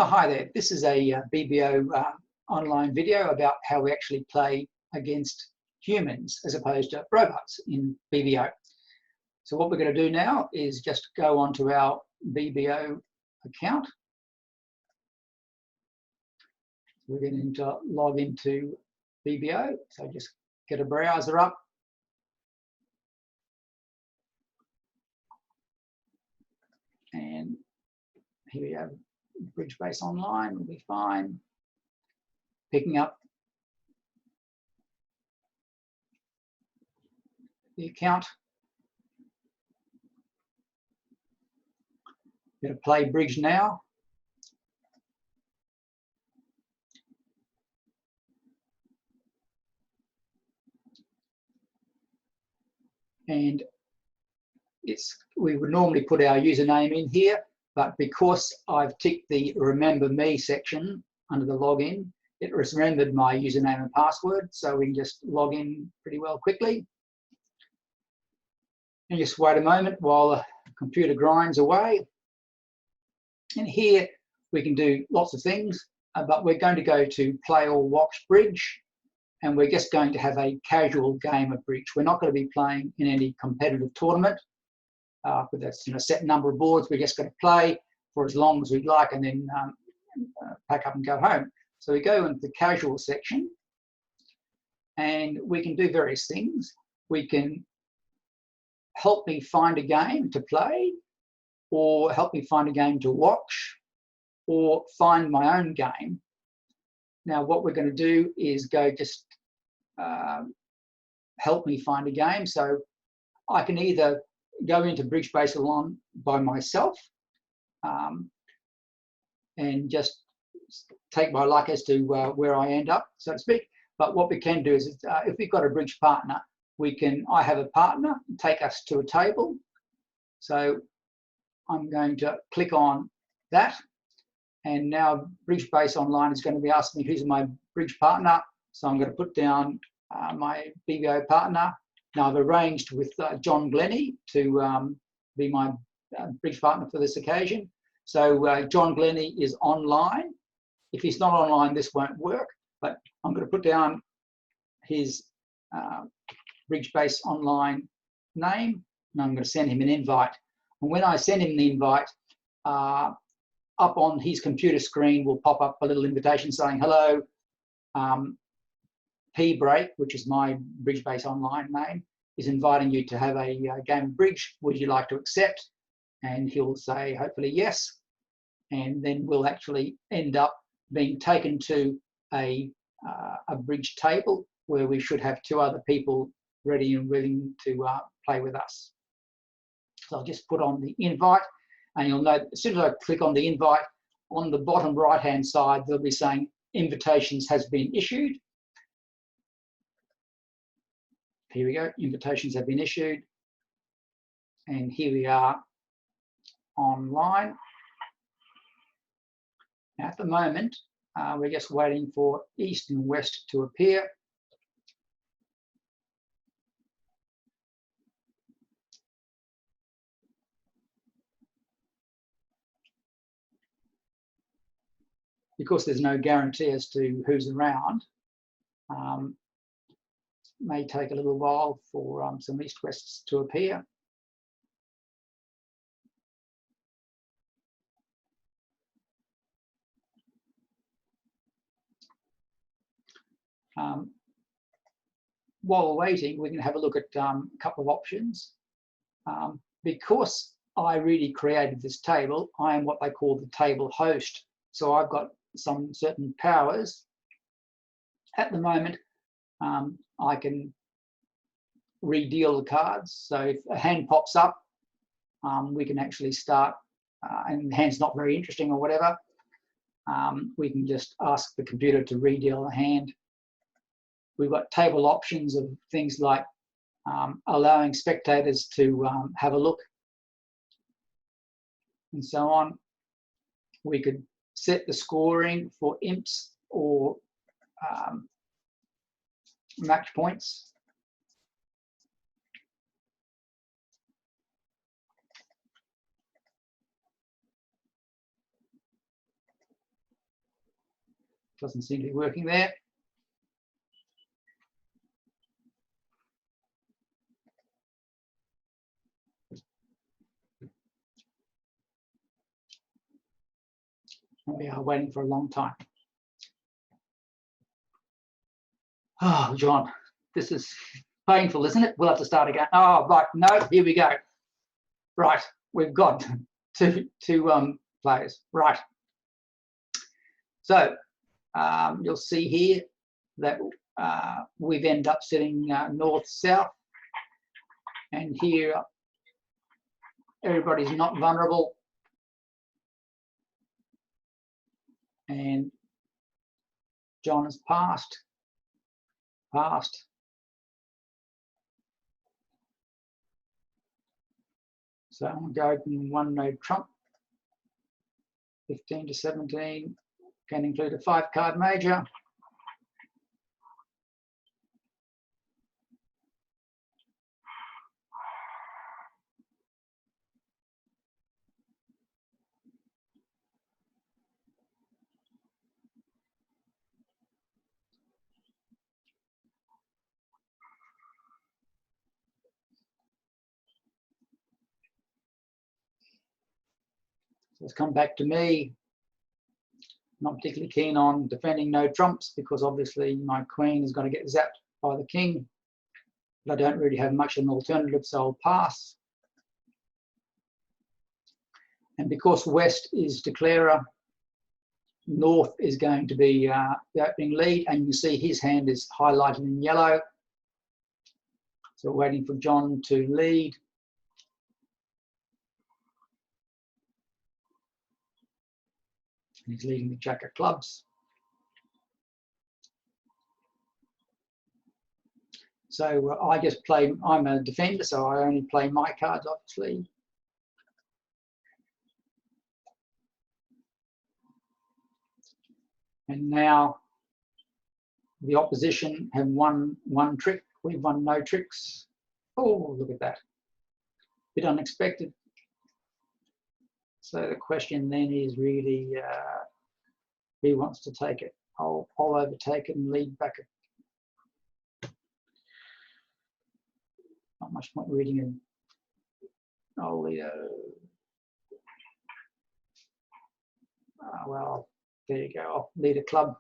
Oh, hi there. This is a BBO online video about how we actually play against humans as opposed to robots in BBO. So what we're going to do now is just go onto our BBO account. We're going to log into BBO. So just get a browser up. And here we have Bridgebase Online, will be fine. Picking up the account. Going to play bridge now. And we would normally put our username in here, but because I've ticked the Remember Me section under the login, it has remembered my username and password, so we can just log in pretty well quickly. And just wait a moment while the computer grinds away. And here we can do lots of things, but we're going to go to Play or Watch Bridge, and we're just going to have a casual game of bridge. We're not going to be playing in any competitive tournament with a set number of boards. We're just going to play for as long as we'd like and then pack up and go home. So we go into the casual section and we can do various things. We can help me find a game to play, or help me find a game to watch, or find my own game. Now what we're going to do is go just help me find a game. So I can either go into Bridgebase Online by myself and just take my luck as to where I end up, so to speak. But what we can do is, if we've got a bridge partner, I have a partner take us to a table. So I'm going to click on that, and now Bridgebase Online is going to be asking me who's my bridge partner. So I'm going to put down my BBO partner. Now I've arranged with John Glennie to be my bridge partner for this occasion. So John Glennie is online. If he's not online, this won't work, but I'm going to put down his Bridgebase Online name, and I'm going to send him an invite. And when I send him the invite, up on his computer screen will pop up a little invitation saying, hello, P-Break, which is my Bridgebase Online name, is inviting you to have a game of bridge. Would you like to accept? And he'll say, hopefully, yes. And then we'll actually end up being taken to a bridge table where we should have two other people ready and willing to play with us. So I'll just put on the invite, and you'll note as soon as I click on the invite, on the bottom right-hand side, they'll be saying invitations has been issued. Here we go, invitations have been issued. And here we are online. Now, at the moment, we're just waiting for East and West to appear. Because there's no guarantee as to who's around, may take a little while for some East-Wests to appear. While we're waiting, we can have a look at a couple of options. Because I really created this table, I am what they call the table host. So I've got some certain powers. At the moment, I can redeal the cards. So if a hand pops up, we can actually start, and the hand's not very interesting or whatever, we can just ask the computer to redeal the hand. We've got table options of things like allowing spectators to have a look and so on. We could set the scoring for imps or match points. Doesn't seem to be working there. We are waiting for a long time. Oh, John, this is painful, isn't it? We'll have to start again. Oh, right, no, here we go. Right, we've got two players. Right. So you'll see here that we've ended up sitting north-south, and here everybody's not vulnerable, and John has passed. So I'm going to open one node trump, 15 to 17, can include a 5-card major. So it's come back to me. Not particularly keen on defending no trumps because obviously my queen is going to get zapped by the king. But I don't really have much of an alternative, so I'll pass. And because west is declarer, north is going to be the opening lead, and you see his hand is highlighted in yellow. So we're waiting for John to lead. He's leading the jack of clubs. So I just play, I'm a defender, so I only play my cards, obviously. And now the opposition have won one trick. We've won no tricks. Oh, look at that. Bit unexpected. So the question then is really who wants to take it? I'll overtake it and lead back it. Not much point reading it. I'll lead well, there you go. I'll lead a club.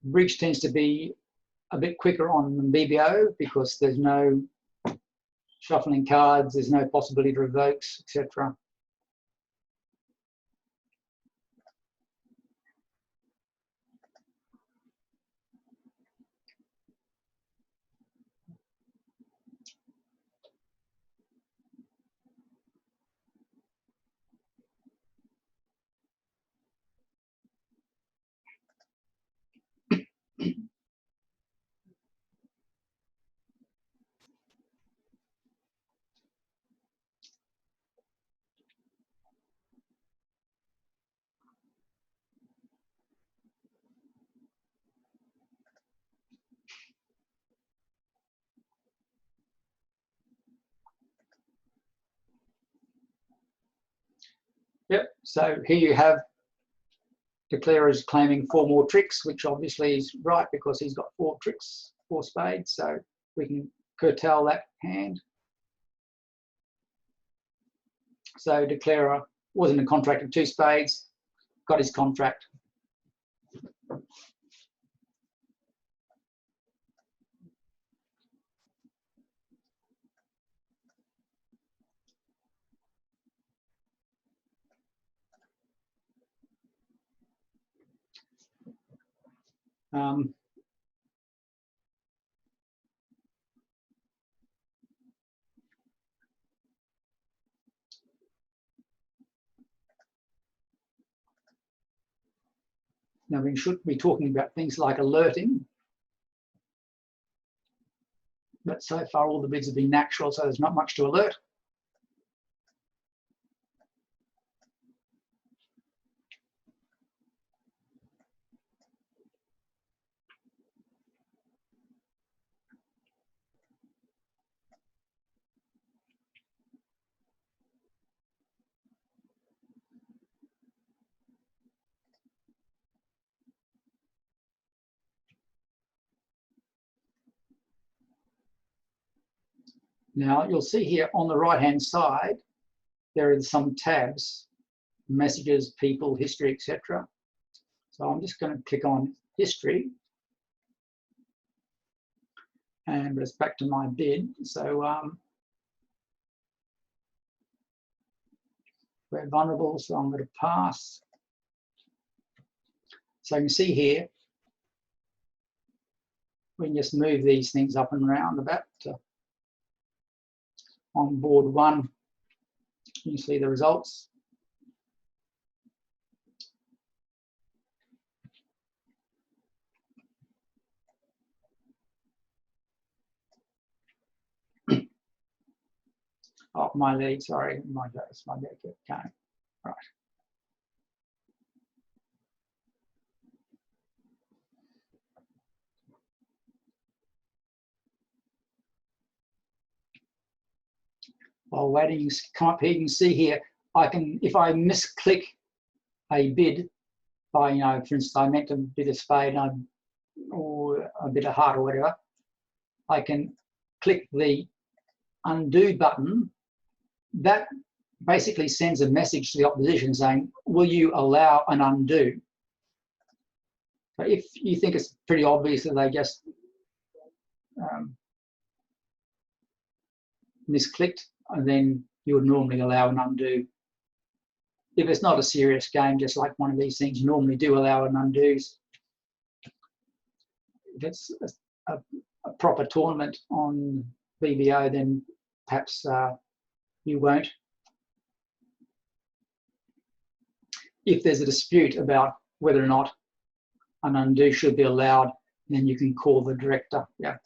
Bridge tends to be a bit quicker on BBO because there's no shuffling cards, there's no possibility to revokes, etc. Yep, so here you have declarers claiming 4 more tricks, which obviously is right because he's got 4 tricks, 4 spades, so we can curtail that hand. So declarer wasn't in contract of 2 spades, got his contract. Now we should be talking about things like alerting, but so far all the bids have been natural, so there's not much to alert. Now you'll see here on the right hand side there are some tabs, messages, people, history, etc. So I'm just going to click on history, and it's back to my bid. So we're vulnerable, so I'm going to pass. So you can see here, we can just move these things up and around a bit. On board 1, you see the results. Oh, my lead, sorry, my dose, my deck kept going. Right. While waiting, you come up here, you can see here, I can, if I misclick a bid by, you know, for instance, I meant to bid a spade or a bit of heart or whatever, I can click the undo button. That basically sends a message to the opposition saying, will you allow an undo? So if you think it's pretty obvious that they just misclicked, and then you would normally allow an undo. If it's not a serious game, just like one of these things, you normally do allow an undos. If it's a proper tournament on BBO, then perhaps you won't. If there's a dispute about whether or not an undo should be allowed, then you can call the director. Yeah.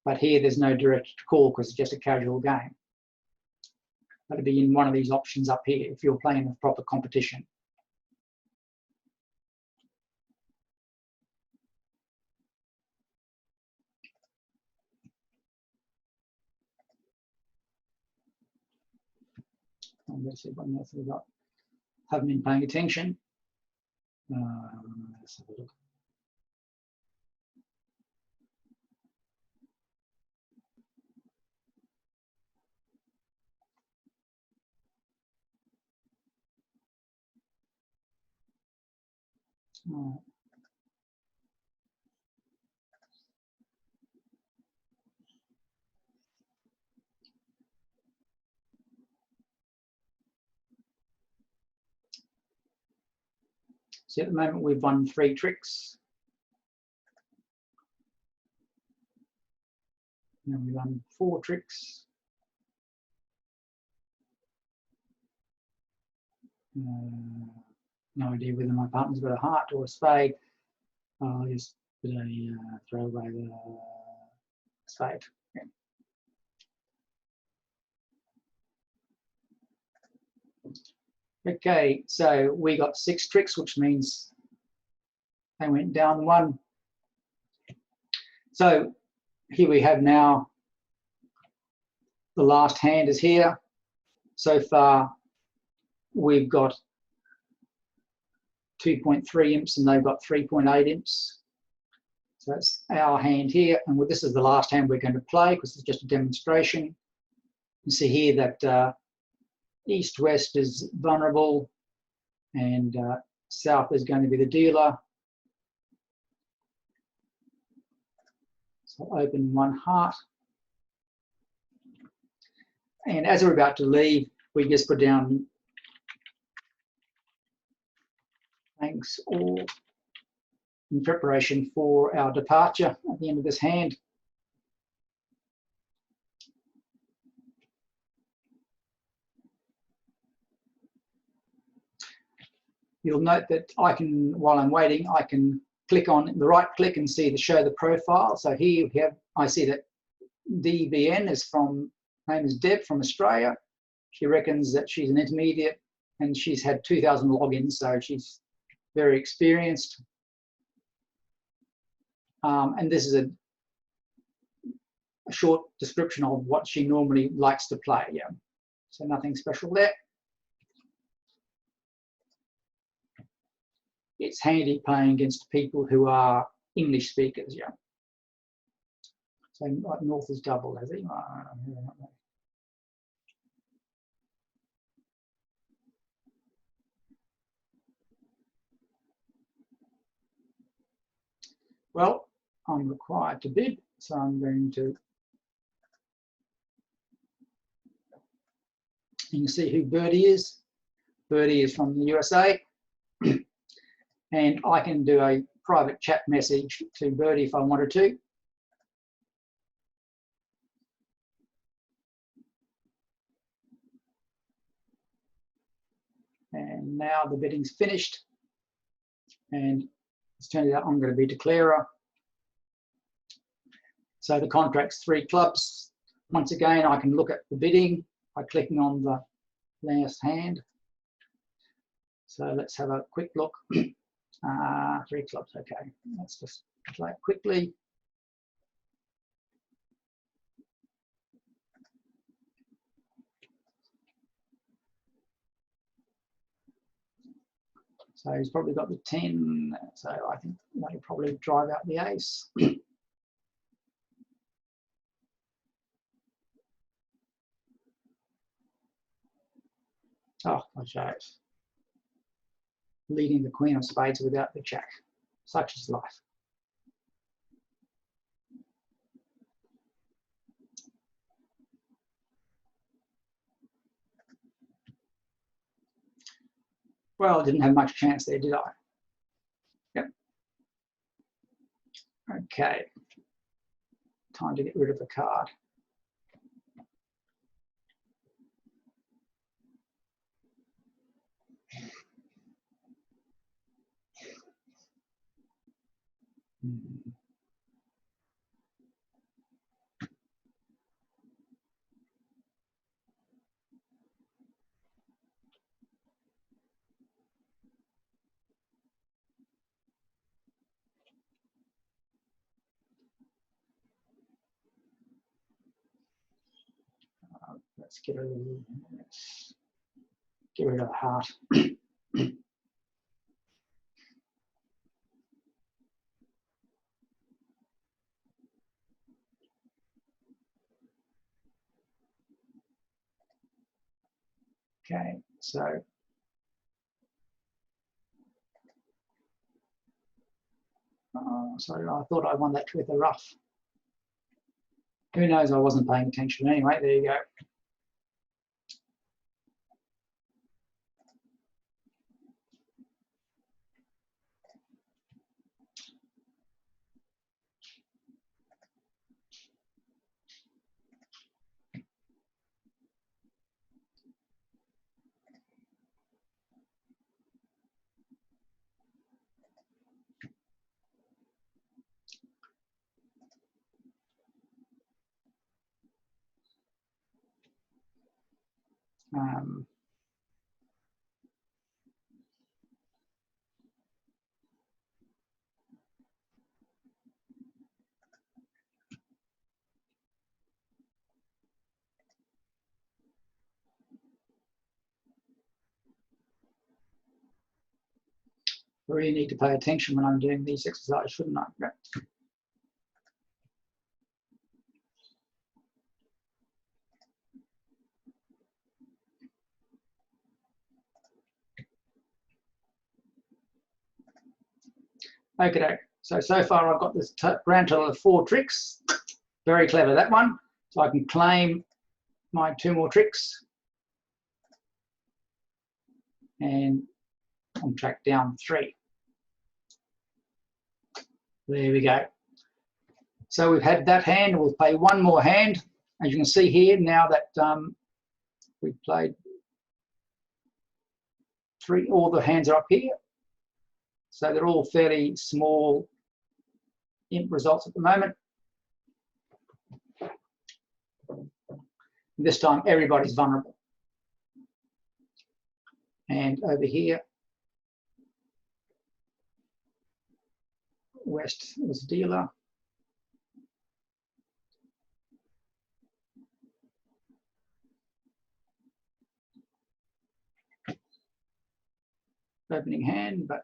But here there's no director to call because it's just a casual game. That'll be in one of these options up here if you're playing a proper competition. Let's see what else we've got. Haven't been paying attention. Let's have a look. See, at the moment we've won 3 tricks. Now we've won 4 tricks. No idea whether my partner's got a heart or a spade. I'll just put a throw away the spade. Yeah. Okay, so we got 6 tricks, which means they went down 1. So here we have now the last hand is here. So far we've got 2.3 imps and they've got 3.8 imps. So that's our hand here, and this is the last hand we're going to play because it's just a demonstration. You see here that east-west is vulnerable and south is going to be the dealer. So open 1 heart. And as we're about to leave, we just put down thanks all in preparation for our departure at the end of this hand. You'll note that I can, while I'm waiting, I can click on the right click and see the show the profile. So here we have, I see that DBN is from, name is Deb from Australia. She reckons that she's an intermediate and she's had 2,000 logins, so she's very experienced. And this is a short description of what she normally likes to play. Yeah, so nothing special there. it's handy playing against people who are English speakers, yeah. So like North is double, has he? Well, I'm required to bid, so I'm going to. You can see who Bertie is. Bertie is from the USA. And I can do a private chat message to Bertie if I wanted to. And now the bidding's finished. And it's turned out I'm going to be declarer. So the contract's 3 clubs. Once again, I can look at the bidding by clicking on the last hand. So let's have a quick look. 3 clubs, okay. Let's just play it quickly. So he's probably got the 10. So I think that'll probably drive out the ace. Oh, my jokes. Leading the Queen of Spades without the Jack. Such is life. Well, I didn't have much chance there, did I? Yep. Okay. Time to get rid of the card. Let's get rid of the heart. Okay, so sorry, I thought I won that with a rough. Who knows? I wasn't paying attention anyway. There you go. I really need to pay attention when I'm doing these exercises, shouldn't I? Yeah. Okay, so far I've got this grand total of 4 tricks. Very clever, that one. So I can claim my 2 more tricks. And on track down 3. There we go. So we've had that hand. We'll play 1 more hand. As you can see here, now that we've played 3, all the hands are up here. So they're all fairly small imp results at the moment. This time everybody's vulnerable. And over here, West was dealer. Opening hand, but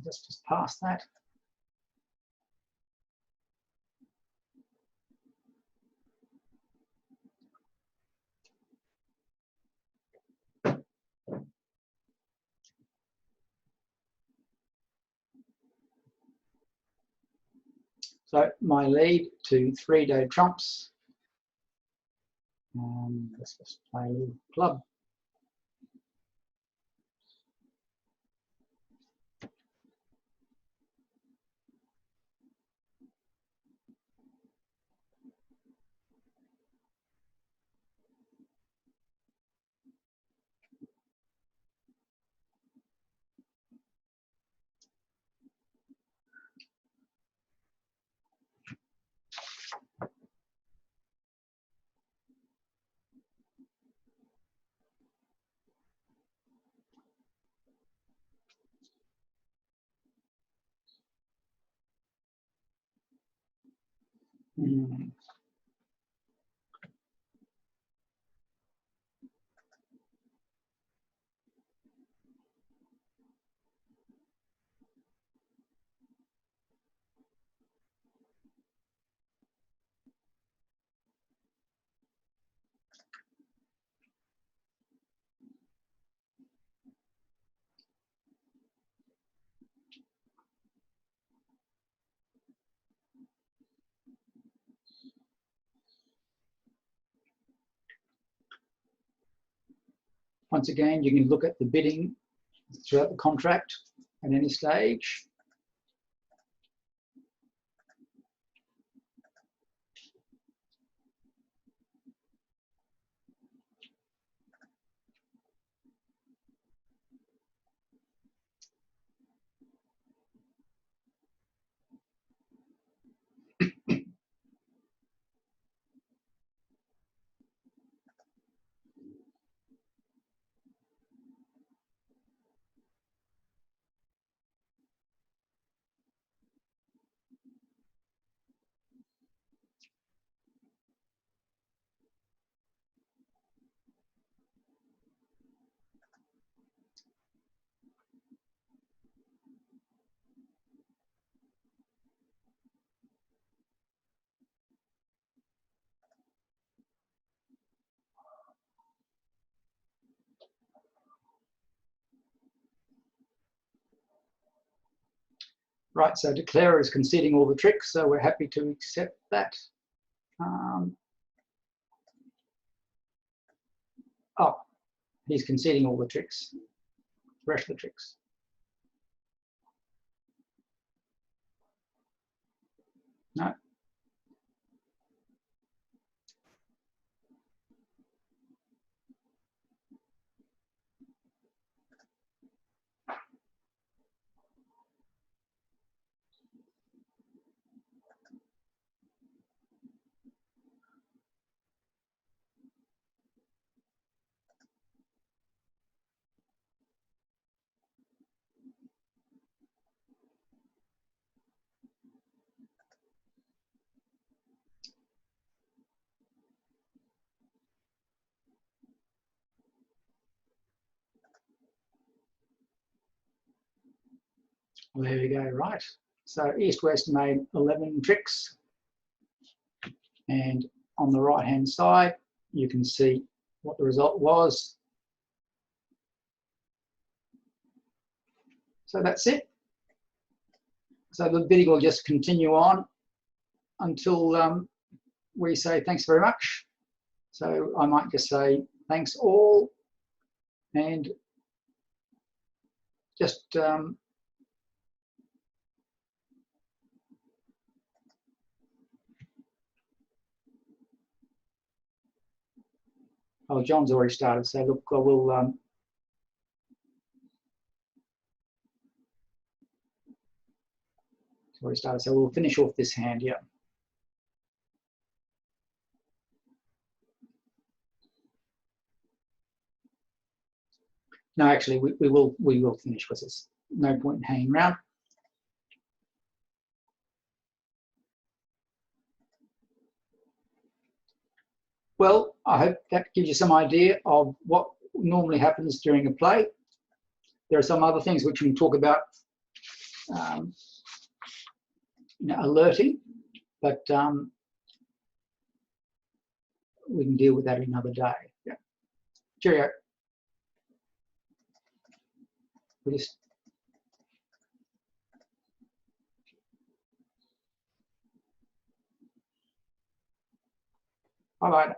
Just past that. So my lead to 3-day trumps. Let's just play a little club. Once again, you can look at the bidding throughout the contract at any stage. Right, so declarer is conceding all the tricks, so we're happy to accept that. Oh, he's conceding all the tricks, the rest of the tricks. No. Well, there we go, right. So East-West made 11 tricks. And on the right-hand side, you can see what the result was. So that's it. So the bidding will just continue on until we say thanks very much. So I might just say thanks all, and just oh, John's already started. So look, I will already started. So we'll finish off this hand here. No, actually, we will finish because there's no point in hanging around. Well, I hope that gives you some idea of what normally happens during a play. There are some other things which we can talk about alerting, but we can deal with that another day. Yeah. Cheerio. We just bye-bye.